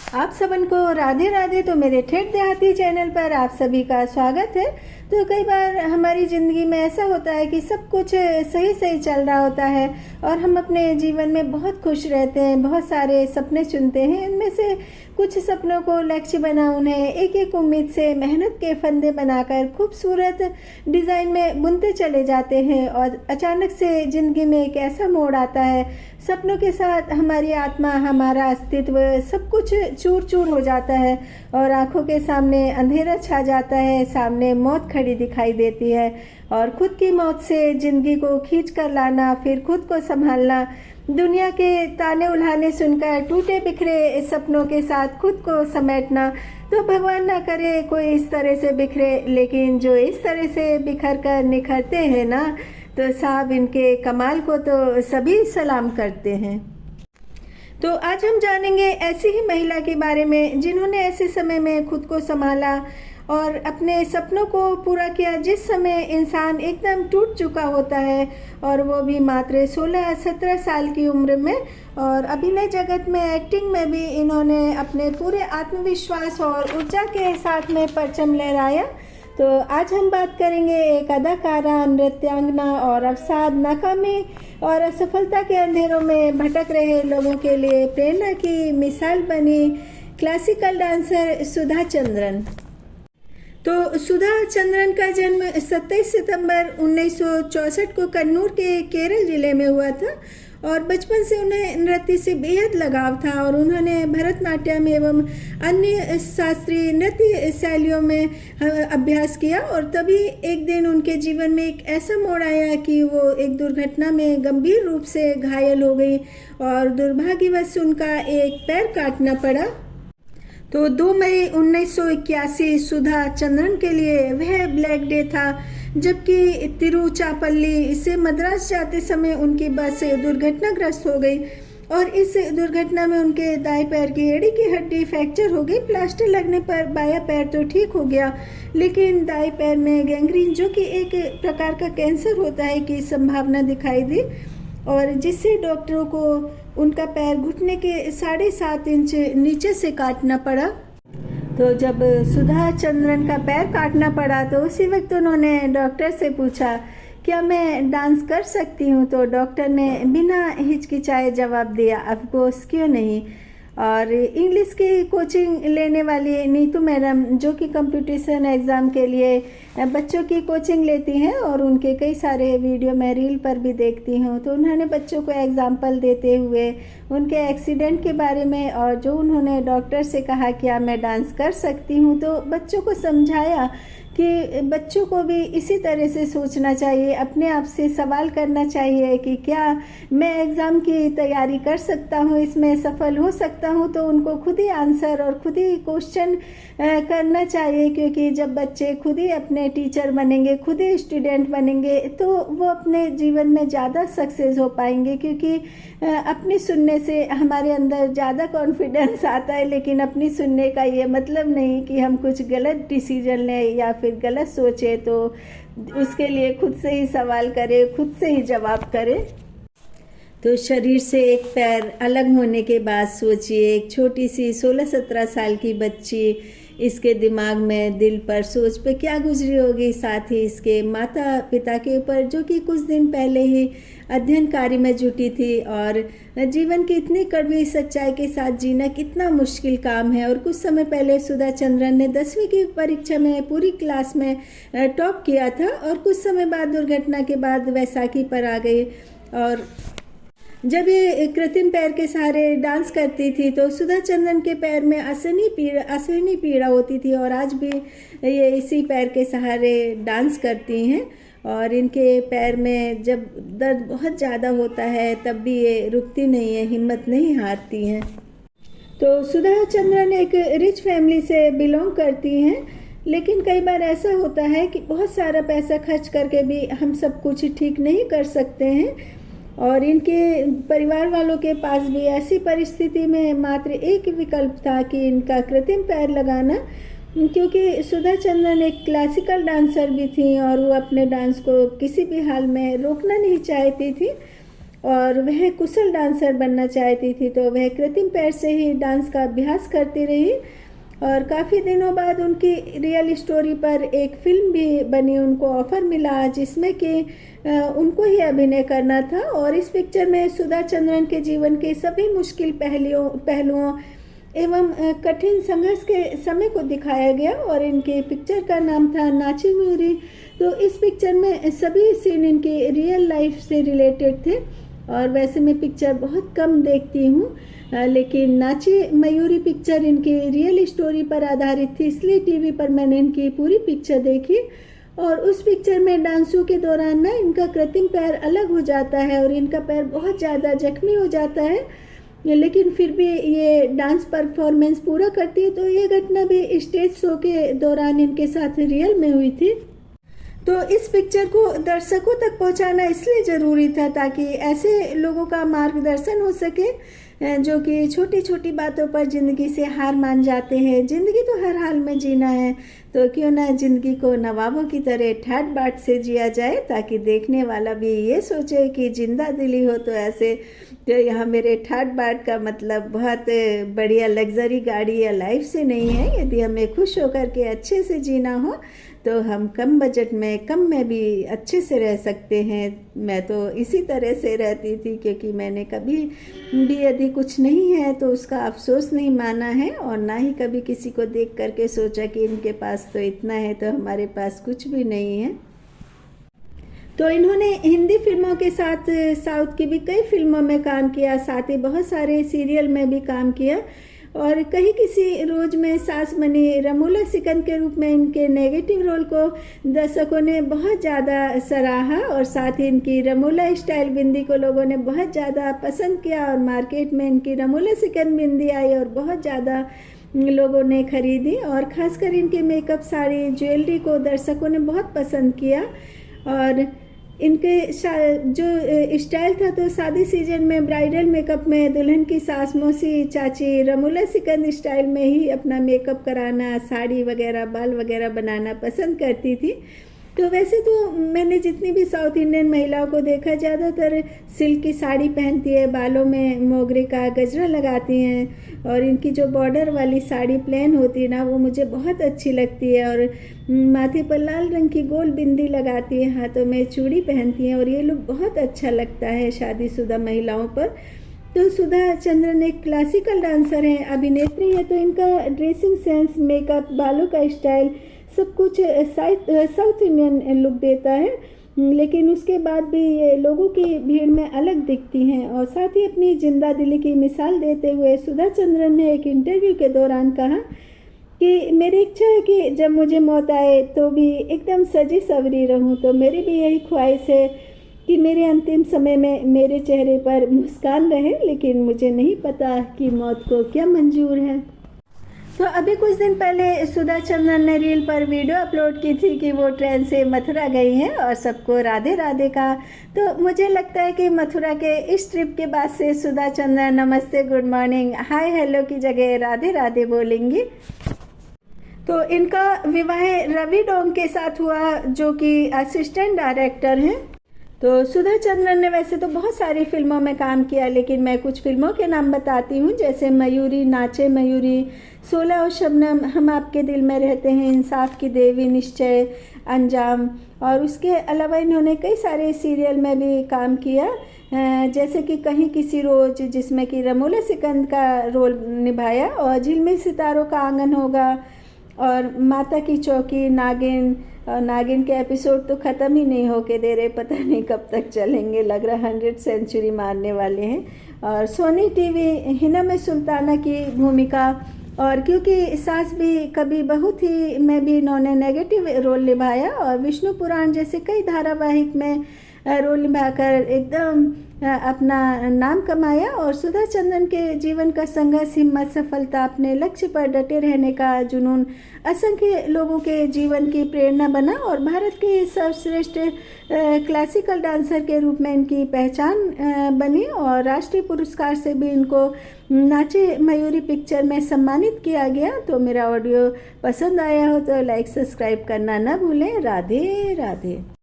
आप सबन को राधे राधे। तो मेरे ठेठ देहाती चैनल पर आप सभी का स्वागत है। तो कई बार हमारी ज़िंदगी में ऐसा होता है कि सब कुछ सही सही चल रहा होता है और हम अपने जीवन में बहुत खुश रहते हैं, बहुत सारे सपने चुनते हैं। इनमें से कुछ सपनों को लक्ष्य बना उन्हें एक एक उम्मीद से मेहनत के फंदे बनाकर खूबसूरत डिज़ाइन में बुनते चले जाते हैं और अचानक से ज़िंदगी में एक ऐसा मोड़ आता है, सपनों के साथ हमारी आत्मा, हमारा अस्तित्व सब कुछ चूर चूर हो जाता है और आंखों के सामने अंधेरा छा जाता है, सामने मौत खड़ी दिखाई देती है और खुद की मौत से ज़िंदगी को खींच कर लाना, फिर खुद को संभालना, दुनिया के ताने उल्हाने सुनकर टूटे बिखरे सपनों के साथ खुद को समेटना। तो भगवान ना करे कोई इस तरह से बिखरे, लेकिन जो इस तरह से बिखर कर निखरते हैं ना, तो साहब इनके कमाल को तो सभी सलाम करते हैं। तो आज हम जानेंगे ऐसी ही महिला के बारे में जिन्होंने ऐसे समय में खुद को संभाला और अपने सपनों को पूरा किया जिस समय इंसान एकदम टूट चुका होता है, और वो भी मात्र 16-17 साल की उम्र में। और अभिनय जगत में, एक्टिंग में भी इन्होंने अपने पूरे आत्मविश्वास और ऊर्जा के साथ में परचम लहराया। तो आज हम बात करेंगे एक अदाकारा, नृत्यांगना और अवसाद, नाकामी और असफलता के अंधेरों में भटक रहे लोगों के लिए प्रेरणा की मिसाल बनी क्लासिकल डांसर सुधा चंद्रन। तो सुधा चंद्रन का जन्म 27 सितंबर 1964 को कन्नूर के केरल जिले में हुआ था और बचपन से उन्हें नृत्य से बेहद लगाव था और उन्होंने भरतनाट्यम एवं अन्य शास्त्रीय नृत्य शैलियों में अभ्यास किया। और तभी एक दिन उनके जीवन में एक ऐसा मोड़ आया कि वो एक दुर्घटना में गंभीर रूप से घायल हो गई और दुर्भाग्यवश उनका एक पैर काटना पड़ा। तो 2 मई 1981 सुधा चंद्रन के लिए वह ब्लैक डे था, जबकि तिरुचापल्ली से मद्रास जाते समय उनकी बस दुर्घटनाग्रस्त हो गई और इस दुर्घटना में उनके दाएं पैर की एड़ी की हड्डी फ्रैक्चर हो गई। प्लास्टर लगने पर बायां पैर तो ठीक हो गया, लेकिन दाएं पैर में गैंग्रीन, जो कि एक प्रकार का कैंसर होता है, की संभावना दिखाई दी और जिससे डॉक्टरों को उनका पैर घुटने के 7.5 इंच नीचे से काटना पड़ा। तो जब सुधा चंद्रन का पैर काटना पड़ा तो उसी वक्त उन्होंने डॉक्टर से पूछा, क्या मैं डांस कर सकती हूँ? तो डॉक्टर ने बिना हिचकिचाए जवाब दिया, ऑफ कोर्स, क्यों नहीं। और इंग्लिश की कोचिंग लेने वाली नीतू मैडम, जो कि कंपटीशन एग्ज़ाम के लिए बच्चों की कोचिंग लेती हैं और उनके कई सारे वीडियो मैं रील पर भी देखती हूँ, तो उन्होंने बच्चों को एग्जाम्पल देते हुए उनके एक्सीडेंट के बारे में और जो उन्होंने डॉक्टर से कहा क्या मैं डांस कर सकती हूँ, तो बच्चों को समझाया कि बच्चों को भी इसी तरह से सोचना चाहिए, अपने आप से सवाल करना चाहिए कि क्या मैं एग्ज़ाम की तैयारी कर सकता हूँ, इसमें सफल हो सकता हूँ। तो उनको खुद ही आंसर और खुद ही क्वेश्चन करना चाहिए, क्योंकि जब बच्चे खुद ही अपने टीचर बनेंगे, खुद ही स्टूडेंट बनेंगे, तो वो अपने जीवन में ज़्यादा सक्सेस हो पाएंगे। क्योंकि अपनी सुनने से हमारे अंदर ज़्यादा कॉन्फिडेंस आता है, लेकिन अपनी सुनने का ये मतलब नहीं कि हम कुछ गलत डिसीजन लें या फिर गलत सोचे। तो उसके लिए खुद से ही सवाल करें, खुद से ही जवाब करें। तो शरीर से एक पैर अलग होने के बाद सोचिए, एक छोटी सी 16-17 साल की बच्ची, इसके दिमाग में, दिल पर, सोच पे क्या गुजरी होगी, साथ ही इसके माता पिता के ऊपर, जो कि कुछ दिन पहले ही अध्ययन कार्य में जुटी थी। और जीवन की इतनी कड़वी सच्चाई के साथ जीना कितना मुश्किल काम है। और कुछ समय पहले सुधा चंद्रन ने 10वीं की परीक्षा में पूरी क्लास में टॉप किया था और कुछ समय बाद दुर्घटना के बाद वैसाखी पर आ गई। और जब ये कृत्रिम पैर के सहारे डांस करती थी तो सुधा चंद्रन के पैर में असहनीय पीड़ा होती थी और आज भी ये इसी पैर के सहारे डांस करती हैं। और इनके पैर में जब दर्द बहुत ज़्यादा होता है तब भी ये रुकती नहीं है, हिम्मत नहीं हारती हैं। तो सुधा चंद्रन एक रिच फैमिली से बिलोंग करती हैं, लेकिन कई बार ऐसा होता है कि बहुत सारा पैसा खर्च करके भी हम सब कुछ ठीक नहीं कर सकते हैं। और इनके परिवार वालों के पास भी ऐसी परिस्थिति में मात्र एक विकल्प था कि इनका कृत्रिम पैर लगाना, क्योंकि सुधा चंद्रन एक क्लासिकल डांसर भी थी और वो अपने डांस को किसी भी हाल में रोकना नहीं चाहती थी। और वह कुशल डांसर बनना चाहती थी, तो वह कृत्रिम पैर से ही डांस का अभ्यास करती रही। और काफ़ी दिनों बाद उनकी रियल स्टोरी पर एक फिल्म भी बनी, उनको ऑफ़र मिला जिसमें कि उनको ही अभिनय करना था। और इस पिक्चर में सुधा चंद्रन के जीवन के सभी मुश्किल पहलुओं एवं कठिन संघर्ष के समय को दिखाया गया, और इनके पिक्चर का नाम था नाची मयूरी। तो इस पिक्चर में सभी सीन इनकी रियल लाइफ से रिलेटेड थे। और वैसे मैं पिक्चर बहुत कम देखती हूँ, लेकिन नाची मयूरी पिक्चर इनकी रियल स्टोरी पर आधारित थी, इसलिए टीवी पर मैंने इनकी पूरी पिक्चर देखी। और उस पिक्चर में डांसों के दौरान ना इनका कृत्रिम पैर अलग हो जाता है और इनका पैर बहुत ज़्यादा जख्मी हो जाता है, लेकिन फिर भी ये डांस परफॉर्मेंस पूरा करती है। तो ये घटना भी स्टेज शो के दौरान इनके साथ रियल में हुई थी। तो इस पिक्चर को दर्शकों तक पहुंचाना इसलिए ज़रूरी था ताकि ऐसे लोगों का मार्गदर्शन हो सके जो कि छोटी छोटी बातों पर ज़िंदगी से हार मान जाते हैं। ज़िंदगी तो हर हाल में जीना है, तो क्यों ना ज़िंदगी को नवाबों की तरह ठाट बाट से जिया जाए, ताकि देखने वाला भी ये सोचे कि जिंदा दिली हो तो ऐसे। तो यहाँ मेरे ठाट बाट का मतलब बहुत बढ़िया लग्जरी गाड़ी या लाइफ से नहीं है। यदि हमें खुश होकर के अच्छे से जीना हो तो हम कम बजट में कम में भी अच्छे से रह सकते हैं। मैं तो इसी तरह से रहती थी, क्योंकि मैंने कभी भी यदि कुछ नहीं है तो उसका अफसोस नहीं माना है, और ना ही कभी किसी को देख करके सोचा कि इनके पास तो इतना है तो हमारे पास कुछ भी नहीं है। तो इन्होंने हिंदी फिल्मों के साथ साउथ की भी कई फिल्मों में काम किया, साथ ही बहुत सारे सीरियल में भी काम किया। और कहीं किसी रोज में सास बनी रमूला सिकंद के रूप में इनके नेगेटिव रोल को दर्शकों ने बहुत ज़्यादा सराहा, और साथ ही इनकी रमूला स्टाइल बिंदी को लोगों ने बहुत ज़्यादा पसंद किया। और मार्केट में इनकी रमूला सिकंद बिंदी आई और बहुत ज़्यादा लोगों ने खरीदी, और ख़ासकर इनके मेकअप, साड़ी, ज्वेलरी को दर्शकों ने बहुत पसंद किया। और इनके जो स्टाइल था, तो शादी सीजन में ब्राइडल मेकअप में दुल्हन की सास, मौसी, चाची रमूला सिकंद स्टाइल में ही अपना मेकअप कराना, साड़ी वगैरह, बाल वगैरह बनाना पसंद करती थी। तो वैसे तो मैंने जितनी भी साउथ इंडियन महिलाओं को देखा, ज़्यादातर सिल्क की साड़ी पहनती है, बालों में मोगरे का गजरा लगाती हैं, और इनकी जो बॉर्डर वाली साड़ी प्लेन होती है ना, वो मुझे बहुत अच्छी लगती है। और माथे पर लाल रंग की गोल बिंदी लगाती हैं, हाथों में चूड़ी पहनती हैं, और ये लुक बहुत अच्छा लगता है शादीशुदा महिलाओं पर। तो सुधा चंद्रन एक क्लासिकल डांसर हैं, अभिनेत्री हैं, तो इनका ड्रेसिंग सेंस, मेकअप, बालों का स्टाइल सब कुछ साउथ इंडियन लुक देता है, लेकिन उसके बाद भी ये लोगों की भीड़ में अलग दिखती हैं। और साथ ही अपनी जिंदा दिली की मिसाल देते हुए सुधा चंद्रन ने एक इंटरव्यू के दौरान कहा कि मेरी इच्छा है कि जब मुझे मौत आए तो भी एकदम सजी सवरी रहूं। तो मेरी भी यही ख्वाहिश है कि मेरे अंतिम समय में मेरे चेहरे पर मुस्कान रहे, लेकिन मुझे नहीं पता कि मौत को क्या मंजूर है। तो अभी कुछ दिन पहले सुधा चंद्रन ने रील पर वीडियो अपलोड की थी कि वो ट्रेन से मथुरा गई हैं और सबको राधे राधे कहा। तो मुझे लगता है कि मथुरा के इस ट्रिप के बाद से सुधा चंद्रन नमस्ते, गुड मॉर्निंग, हाय हेलो की जगह राधे राधे बोलेंगी। तो इनका विवाह रवि डोंग के साथ हुआ, जो कि असिस्टेंट डायरेक्टर हैं। तो सुधा चंद्रन ने वैसे तो बहुत सारी फिल्मों में काम किया, लेकिन मैं कुछ फिल्मों के नाम बताती हूँ, जैसे मयूरी, नाचे मयूरी, 16 और शबनम, हम आपके दिल में रहते हैं, इंसाफ की देवी, निश्चय, अंजाम। और उसके अलावा इन्होंने कई सारे सीरियल में भी काम किया, जैसे कि कहीं किसी रोज, जिसमें कि रमूला सिकंद का रोल निभाया, और झिलमिल सितारों का आंगन होगा, और माता की चौकी, नागिन। और नागिन के एपिसोड तो ख़त्म ही नहीं होके दे रहे, पता नहीं कब तक चलेंगे, लग रहा 100 सेंचुरी मारने वाले हैं। और सोनी टीवी, हिना में सुल्ताना की भूमिका, और क्योंकि सास भी कभी बहू थी में भी इन्होंने नेगेटिव रोल निभाया, और विष्णु पुराण जैसे कई धारावाहिक में रोल निभाकर एकदम अपना नाम कमाया। और सुधा चंद्रन के जीवन का संघर्ष, हिम्मत, सफलता, अपने लक्ष्य पर डटे रहने का जुनून असंख्य लोगों के जीवन की प्रेरणा बना, और भारत के सर्वश्रेष्ठ क्लासिकल डांसर के रूप में इनकी पहचान बनी। और राष्ट्रीय पुरस्कार से भी इनको नाचे मयूरी पिक्चर में सम्मानित किया गया। तो मेरा ऑडियो पसंद आया हो तो लाइक, सब्सक्राइब करना ना भूलें। राधे राधे।